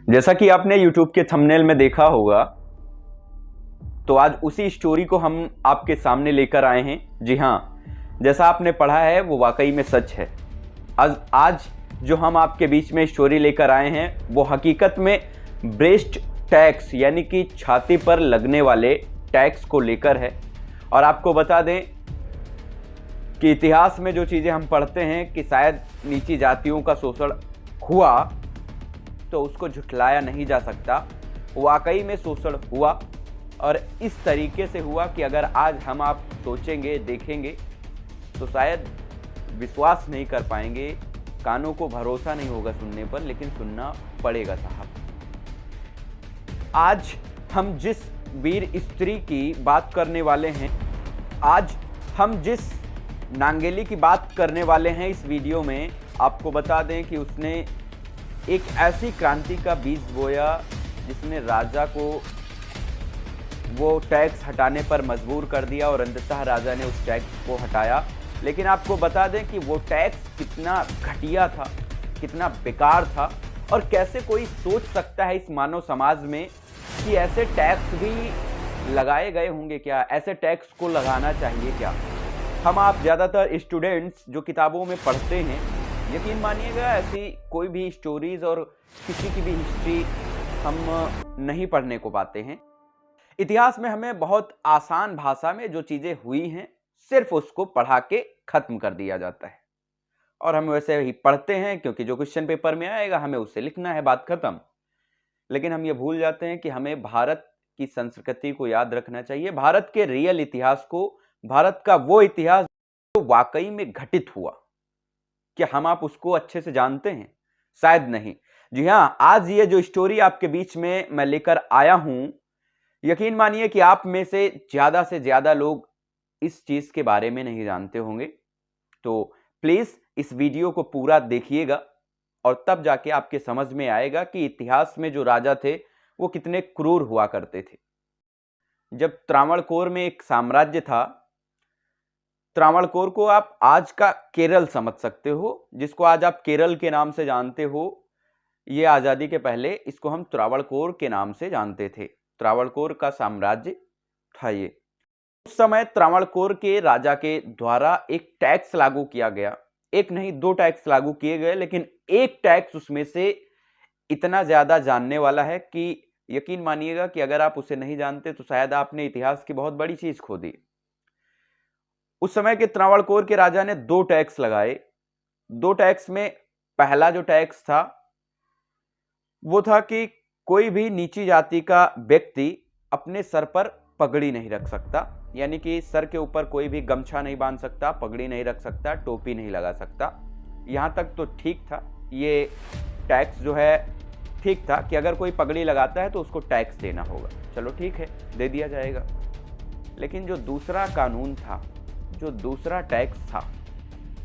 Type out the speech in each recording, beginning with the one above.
जैसा कि आपने YouTube के थंबनेल में देखा होगा, तो आज उसी स्टोरी को हम आपके सामने लेकर आए हैं। जी हाँ, जैसा आपने पढ़ा है वो वाकई में सच है। आज जो हम आपके बीच में स्टोरी लेकर आए हैं वो हकीकत में ब्रेस्ट टैक्स यानी कि छाती पर लगने वाले टैक्स को लेकर है। और आपको बता दें कि इतिहास में जो चीज़ें हम पढ़ते हैं कि शायद नीची जातियों का शोषण हुआ, तो उसको झुठलाया नहीं जा सकता। वाकई में शोषण हुआ और इस तरीके से हुआ कि अगर आज हम आप सोचेंगे, देखेंगे, तो शायद विश्वास नहीं कर पाएंगे, कानों को भरोसा नहीं होगा सुनने पर, लेकिन सुनना पड़ेगा साहब। आज हम जिस वीर स्त्री की बात करने वाले हैं, आज हम जिस नांगेली की बात करने वाले हैं इस वीडियो में, आपको बता दें कि उसने एक ऐसी क्रांति का बीज बोया जिसने राजा को वो टैक्स हटाने पर मजबूर कर दिया और अंततः राजा ने उस टैक्स को हटाया। लेकिन आपको बता दें कि वो टैक्स कितना घटिया था, कितना बेकार था, और कैसे कोई सोच सकता है इस मानव समाज में कि ऐसे टैक्स भी लगाए गए होंगे क्या, ऐसे टैक्स को लगाना चाहिए क्या। हम आप ज़्यादातर स्टूडेंट्स जो किताबों में पढ़ते हैं, यकीन मानिएगा ऐसी कोई भी स्टोरीज और किसी की भी हिस्ट्री हम नहीं पढ़ने को पाते हैं। इतिहास में हमें बहुत आसान भाषा में जो चीज़ें हुई हैं सिर्फ उसको पढ़ा के ख़त्म कर दिया जाता है, और हम वैसे ही पढ़ते हैं क्योंकि जो क्वेश्चन पेपर में आएगा हमें उससे लिखना है, बात ख़त्म। लेकिन हम ये भूल जाते हैं कि हमें भारत की संस्कृति को याद रखना चाहिए, भारत के रियल इतिहास को, भारत का वो इतिहास जो वाकई में घटित हुआ। क्या हम आप उसको अच्छे से जानते हैं? शायद नहीं। जी हाँ, आज ये जो स्टोरी आपके बीच में मैं लेकर आया हूं, यकीन मानिए कि आप में से ज्यादा लोग इस चीज के बारे में नहीं जानते होंगे। तो प्लीज इस वीडियो को पूरा देखिएगा और तब जाके आपके समझ में आएगा कि इतिहास में जो राजा थे वो कितने क्रूर हुआ करते थे। जब त्रावणकोर में एक साम्राज्य था, त्रावणकोर को आप आज का केरल समझ सकते हो, जिसको आज आप केरल के नाम से जानते हो। ये आजादी के पहले इसको हम त्रावणकोर के नाम से जानते थे। त्रावणकोर का साम्राज्य था ये। उस समय त्रावणकोर के राजा के द्वारा एक टैक्स लागू किया गया। एक नहीं, दो टैक्स लागू किए गए, लेकिन एक टैक्स उसमें से इतना ज्यादा जानने वाला है कि यकीन मानिएगा कि अगर आप उसे नहीं जानते तो शायद आपने इतिहास की बहुत बड़ी चीज खो दी। उस समय के त्रावणकोर के राजा ने दो टैक्स लगाए। दो टैक्स में पहला जो टैक्स था वो था कि कोई भी नीची जाति का व्यक्ति अपने सर पर पगड़ी नहीं रख सकता, यानी कि सर के ऊपर कोई भी गमछा नहीं बांध सकता, पगड़ी नहीं रख सकता, टोपी नहीं लगा सकता। यहाँ तक तो ठीक था, ये टैक्स जो है ठीक था कि अगर कोई पगड़ी लगाता है तो उसको टैक्स देना होगा, चलो ठीक है, दे दिया जाएगा। लेकिन जो दूसरा कानून था, जो दूसरा टैक्स था,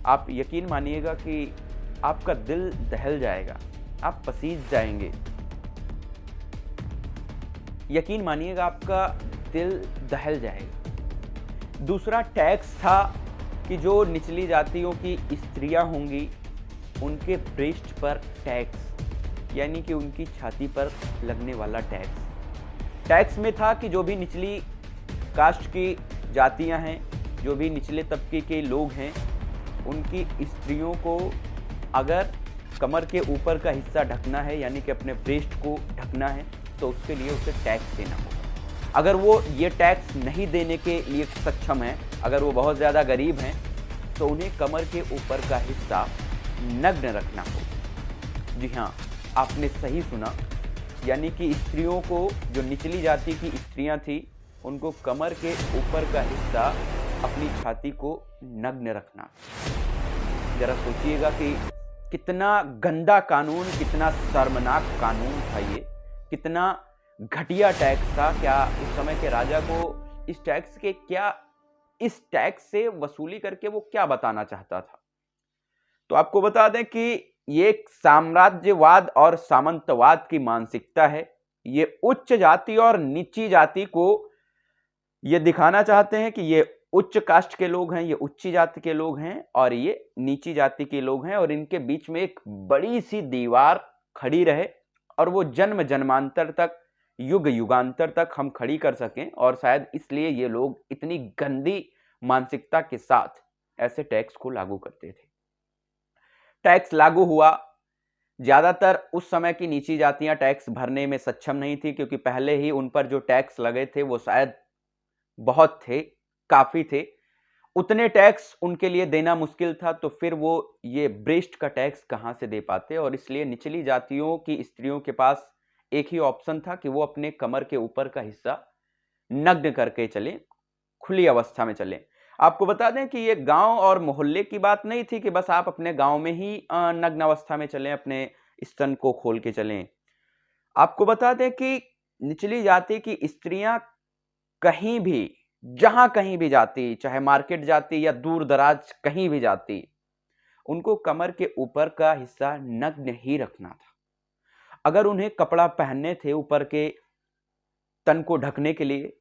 आप यकीन मानिएगा कि आपका दिल दहल जाएगा, आप पसीज जाएंगे। यकीन मानिएगा आपका दिल दहल जाएगा। दूसरा टैक्स था कि जो निचली जातियों की स्त्रियां होंगी उनके ब्रेस्ट पर टैक्स, यानी कि उनकी छाती पर लगने वाला टैक्स। टैक्स में था कि जो भी निचली कास्ट की जातियां हैं, जो भी निचले तबके के लोग हैं, उनकी स्त्रियों को अगर कमर के ऊपर का हिस्सा ढकना है, यानी कि अपने ब्रेस्ट को ढकना है, तो उसके लिए उसे टैक्स देना होगा। अगर वो ये टैक्स नहीं देने के लिए सक्षम है, अगर वो बहुत ज़्यादा गरीब हैं, तो उन्हें कमर के ऊपर का हिस्सा नग्न रखना होगा। जी हाँ, आपने सही सुना, यानी कि स्त्रियों को, जो निचली जाति की स्त्रियां थी, उनको कमर के ऊपर का हिस्सा, अपनी छाती को नग्न रखना। जरा सोचिएगा कि कितना गंदा कानून, कितना शर्मनाक कानून था ये, कितना घटिया टैक्स था। क्या उस समय के राजा को इस टैक्स से वसूली करके वो क्या बताना चाहता था? तो आपको बता दें कि ये एक साम्राज्यवाद और सामंतवाद की मानसिकता है। ये उच्च जाति और नीची जाति को ये दिखाना चाहते हैं कि ये उच्च कास्ट के लोग हैं, ये उच्च जाति के लोग हैं, और ये नीची जाति के लोग हैं, और इनके बीच में एक बड़ी सी दीवार खड़ी रहे और वो जन्म जन्मांतर तक, युग युगांतर तक हम खड़ी कर सकें। और शायद इसलिए ये लोग इतनी गंदी मानसिकता के साथ ऐसे टैक्स को लागू करते थे। टैक्स लागू हुआ, ज्यादातर उस समय की नीची जातियां टैक्स भरने में सक्षम नहीं थी, क्योंकि पहले ही उन पर जो टैक्स लगे थे वो शायद बहुत थे, काफी थे। उतने टैक्स उनके लिए देना मुश्किल था, तो फिर वो ये ब्रेस्ट का टैक्स कहां से दे पाते। और इसलिए निचली जातियों की स्त्रियों के पास एक ही ऑप्शन था कि वो अपने कमर के ऊपर का हिस्सा नग्न करके चलें, खुली अवस्था में चलें। आपको बता दें कि ये गांव और मोहल्ले की बात नहीं थी कि बस आप अपने गांव में ही नग्न अवस्था में चलें, अपने स्तन को खोल के चलें। आपको बता दें कि निचली जाति की स्त्रियां कहीं भी, जहां कहीं भी जाती, चाहे मार्केट जाती या दूर दराज कहीं भी जाती, उनको कमर के ऊपर का हिस्सा नग्न ही रखना था। अगर उन्हें कपड़ा पहनने थे ऊपर के तन को ढकने के लिए,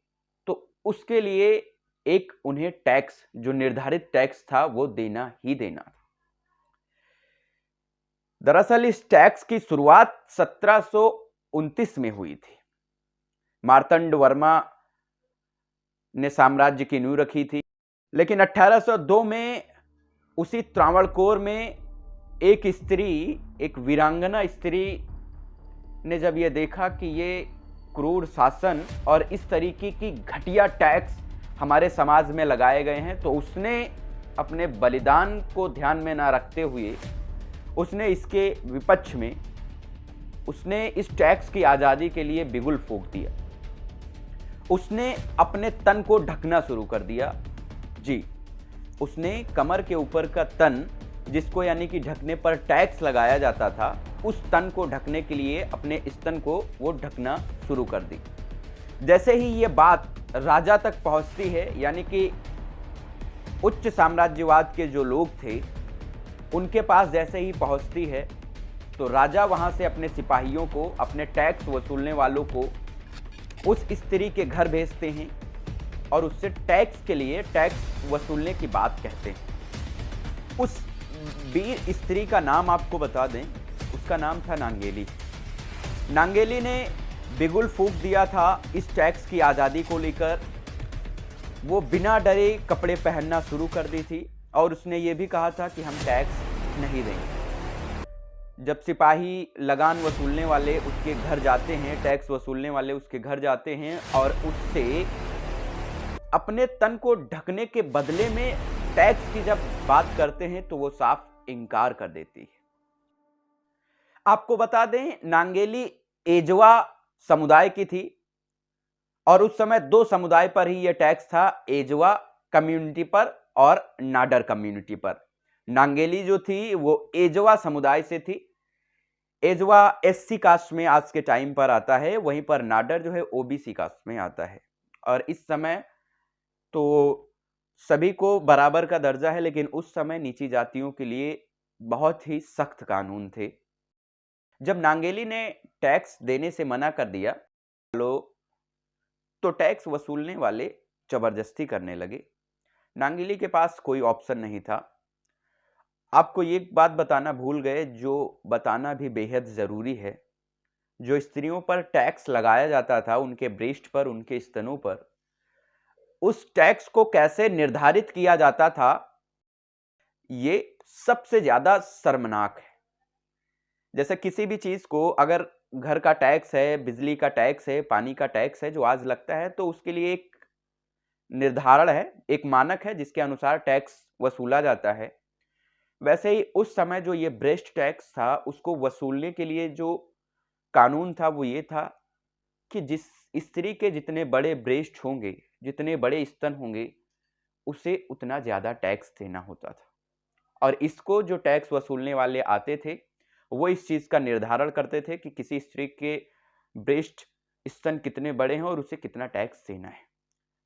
तो उसके लिए एक उन्हें टैक्स, जो निर्धारित टैक्स था, वो देना ही देना था। दरअसल इस टैक्स की शुरुआत 1729 में हुई थी। मार्तंड वर्मा ने साम्राज्य की नींव रखी थी, लेकिन 1802 में उसी त्रावणकोर में एक स्त्री, एक वीरांगना स्त्री ने जब यह देखा कि ये क्रूर शासन और इस तरीके की घटिया टैक्स हमारे समाज में लगाए गए हैं, तो उसने अपने बलिदान को ध्यान में ना रखते हुए उसने इसके विपक्ष में, उसने इस टैक्स की आज़ादी के लिए बिगुल फूंक दिया। उसने अपने तन को ढकना शुरू कर दिया। जी, उसने कमर के ऊपर का तन, जिसको यानी कि ढकने पर टैक्स लगाया जाता था, उस तन को ढकने के लिए अपने स्तन को वो ढकना शुरू कर दी। जैसे ही ये बात राजा तक पहुंचती है, यानी कि उच्च साम्राज्यवाद के जो लोग थे उनके पास जैसे ही पहुंचती है, तो राजा वहां से अपने सिपाहियों को, अपने टैक्स वसूलने वालों को उस स्त्री के घर भेजते हैं और उससे टैक्स के लिए, टैक्स वसूलने की बात कहते हैं। उस वीर स्त्री का नाम आपको बता दें, उसका नाम था नांगेली। नांगेली ने बिगुल फूंक दिया था इस टैक्स की आज़ादी को लेकर। वो बिना डरे कपड़े पहनना शुरू कर दी थी और उसने ये भी कहा था कि हम टैक्स नहीं देंगे। जब सिपाही लगान वसूलने वाले उसके घर जाते हैं, टैक्स वसूलने वाले उसके घर जाते हैं और उससे अपने तन को ढकने के बदले में टैक्स की जब बात करते हैं, तो वो साफ इनकार कर देती है। आपको बता दें, नांगेली एजवा समुदाय की थी और उस समय दो समुदाय पर ही यह टैक्स था, एजवा कम्युनिटी पर और नाडर कम्युनिटी पर। नांगेली जो थी वो एजवा समुदाय से थी। एजवा एससी कास्ट में आज के टाइम पर आता है, वहीं पर नाडर जो है ओबीसी कास्ट में आता है। और इस समय तो सभी को बराबर का दर्जा है, लेकिन उस समय नीची जातियों के लिए बहुत ही सख्त कानून थे। जब नांगेली ने टैक्स देने से मना कर दिया तो टैक्स वसूलने वाले जबरदस्ती करने लगे। नांगेली के पास कोई ऑप्शन नहीं था। आपको ये बात बताना भूल गए, जो बताना भी बेहद जरूरी है। जो स्त्रियों पर टैक्स लगाया जाता था, उनके ब्रेस्ट पर, उनके स्तनों पर, उस टैक्स को कैसे निर्धारित किया जाता था, ये सबसे ज्यादा शर्मनाक है। जैसे किसी भी चीज को, अगर घर का टैक्स है, बिजली का टैक्स है, पानी का टैक्स है जो आज लगता है, तो उसके लिए एक निर्धारण है, एक मानक है जिसके अनुसार टैक्स वसूला जाता है। वैसे ही उस समय जो ये ब्रेस्ट टैक्स था, उसको वसूलने के लिए जो कानून था वो ये था कि जिस स्त्री के जितने बड़े ब्रेस्ट होंगे, जितने बड़े स्तन होंगे, उसे उतना ज्यादा टैक्स देना होता था। और इसको जो टैक्स वसूलने वाले आते थे, वो इस चीज का निर्धारण करते थे कि किसी स्त्री के ब्रेस्ट, स्तन कितने बड़े हैं और उसे कितना टैक्स देना है।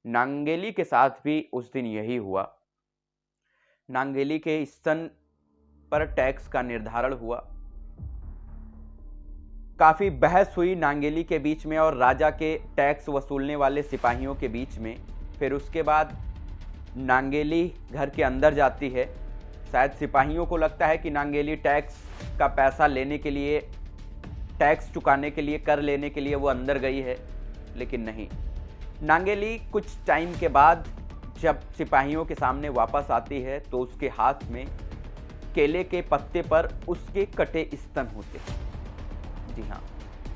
नांगेली के साथ भी उस दिन यही हुआ। नांगेली के स्तन पर टैक्स का निर्धारण हुआ। काफी बहस हुई नांगेली के बीच में और राजा के टैक्स वसूलने वाले सिपाहियों के बीच में। फिर उसके बाद नांगेली घर के अंदर जाती है। शायद सिपाहियों को लगता है कि नांगेली टैक्स का पैसा लेने के लिए टैक्स चुकाने के लिए, कर लेने के लिए वो अंदर गई है, लेकिन नहीं। नांगेली कुछ टाइम के बाद जब सिपाहियों के सामने वापस आती है तो उसके हाथ में केले के पत्ते पर उसके कटे स्तन होते हैं। जी हाँ,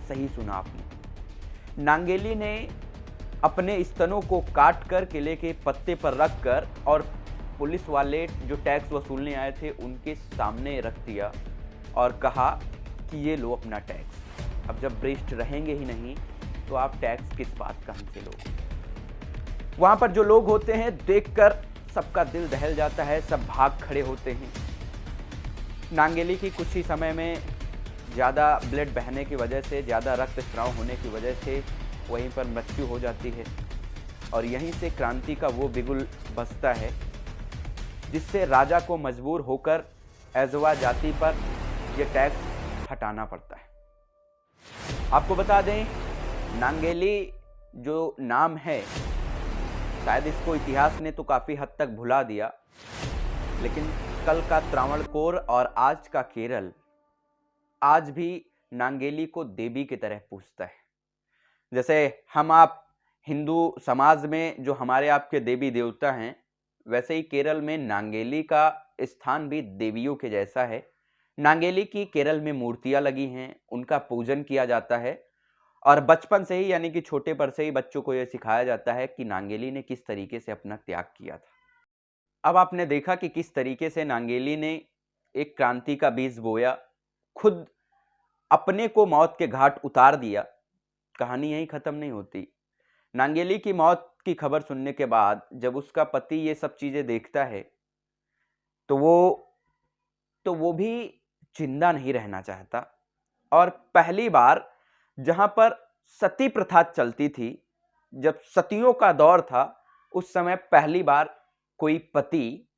सही सुना आपने। नांगेली ने अपने स्तनों को काट कर केले के पत्ते पर रख कर और पुलिस वाले जो टैक्स वसूलने आए थे उनके सामने रख दिया और कहा कि ये लो अपना टैक्स। अब जब भ्रष्ट रहेंगे ही नहीं तो आप टैक्स किस बात का हमसे लोगे। वहां पर जो लोग होते हैं देखकर सबका दिल दहल जाता है, सब भाग खड़े होते हैं। नांगेली की कुछ ही समय में ज़्यादा ब्लड बहने की वजह से, ज़्यादा रक्तस्राव होने की वजह से वहीं पर मृत्यु हो जाती है और यहीं से क्रांति का वो बिगुल बजता है जिससे राजा को मजबूर होकर एजवा जाति पर यह टैक्स हटाना पड़ता है। आपको बता दें, नांगेली जो नाम है शायद इसको इतिहास ने तो काफ़ी हद तक भुला दिया, लेकिन कल का त्रावणकोर और आज का केरल आज भी नांगेली को देवी की तरह पूजता है। जैसे हम आप हिंदू समाज में जो हमारे आपके देवी देवता हैं, वैसे ही केरल में नांगेली का स्थान भी देवियों के जैसा है। नांगेली की केरल में मूर्तियां लगी हैं, उनका पूजन किया जाता है और बचपन से ही यानी कि छोटे पर से ही बच्चों को यह सिखाया जाता है कि नांगेली ने किस तरीके से अपना त्याग किया था। अब आपने देखा कि किस तरीके से नांगेली ने एक क्रांति का बीज बोया, खुद अपने को मौत के घाट उतार दिया। कहानी यहीं खत्म नहीं होती। नांगेली की मौत की खबर सुनने के बाद जब उसका पति ये सब चीजें देखता है तो वो भी जिंदा नहीं रहना चाहता और पहली बार जहां पर सती प्रथा चलती थी, जब सतियों का दौर था, उस समय पहली बार कोई पति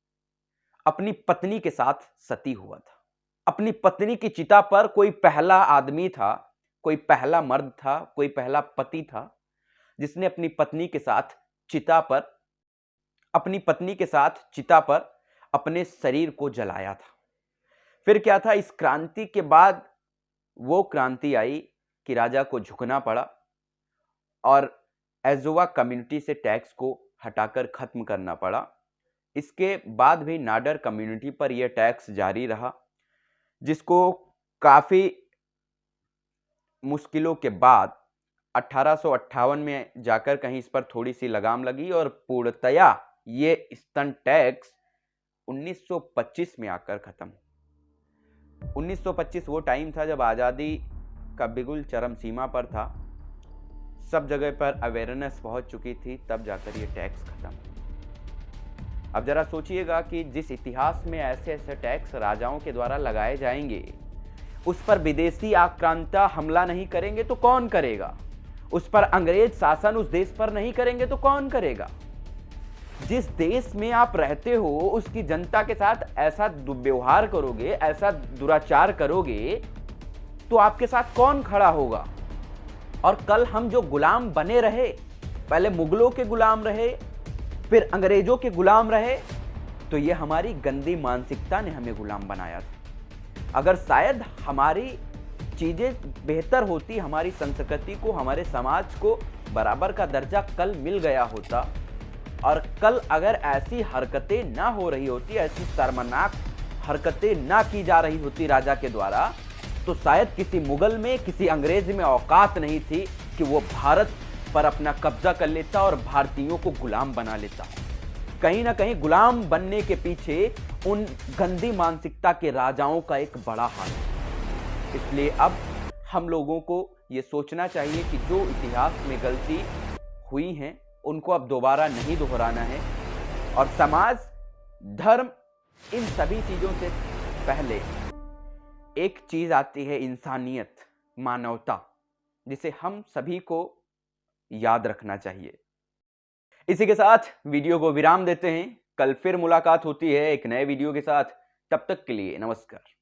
अपनी पत्नी के साथ सती हुआ था। अपनी पत्नी की चिता पर कोई पहला आदमी था, कोई पहला मर्द था, कोई पहला पति था जिसने अपनी पत्नी के साथ चिता पर अपने शरीर को जलाया था। फिर क्या था, इस क्रांति के बाद वो क्रांति आई कि राजा को झुकना पड़ा और एजोवा कम्युनिटी से टैक्स को हटाकर खत्म करना पड़ा। इसके बाद भी नाडर कम्युनिटी पर यह टैक्स जारी रहा, जिसको काफी मुश्किलों के बाद 1858 में जाकर कहीं इस पर थोड़ी सी लगाम लगी और पूर्णतया ये स्तन टैक्स 1925 में आकर खत्म। 1925 वो टाइम था जब आज़ादी का बिगुल चरम सीमा पर था, सब जगह पर अवेयरनेस पहुंच चुकी थी, तब जाकर ये टैक्स खत्म। अब जरा सोचिएगा कि जिस इतिहास में ऐसे ऐसे टैक्स राजाओं के द्वारा लगाए जाएंगे, उस पर विदेशी आक्रांता हमला नहीं करेंगे तो कौन करेगा? उस पर अंग्रेज शासन उस देश पर नहीं करेंगे तो कौन करेगा? जिस देश में आप रहते हो उसकी जनता के साथ ऐसा दुर्व्यवहार करोगे, ऐसा दुराचार करोगे तो आपके साथ कौन खड़ा होगा? और कल हम जो गुलाम बने रहे, पहले मुगलों के गुलाम रहे, फिर अंग्रेजों के गुलाम रहे, तो ये हमारी गंदी मानसिकता ने हमें गुलाम बनाया था। अगर शायद हमारी चीजें बेहतर होती, हमारी संस्कृति को, हमारे समाज को बराबर का दर्जा कल मिल गया होता और कल अगर ऐसी हरकतें ना हो रही होती, ऐसी शर्मनाक हरकतें ना की जा रही होती राजा के द्वारा, तो शायद किसी मुगल में, किसी अंग्रेज में औकात नहीं थी कि वो भारत पर अपना कब्जा कर लेता और भारतीयों को गुलाम बना लेता। कहीं ना कहीं गुलाम बनने के पीछे उन गंदी मानसिकता के राजाओं का एक बड़ा हाथ है। इसलिए अब हम लोगों को ये सोचना चाहिए कि जो इतिहास में गलती हुई है उनको अब दोबारा नहीं दोहराना है और समाज, धर्म, इन सभी चीजों से पहले एक चीज आती है, इंसानियत, मानवता, जिसे हम सभी को याद रखना चाहिए। इसी के साथ वीडियो को विराम देते हैं। कल फिर मुलाकात होती है एक नए वीडियो के साथ। तब तक के लिए नमस्कार।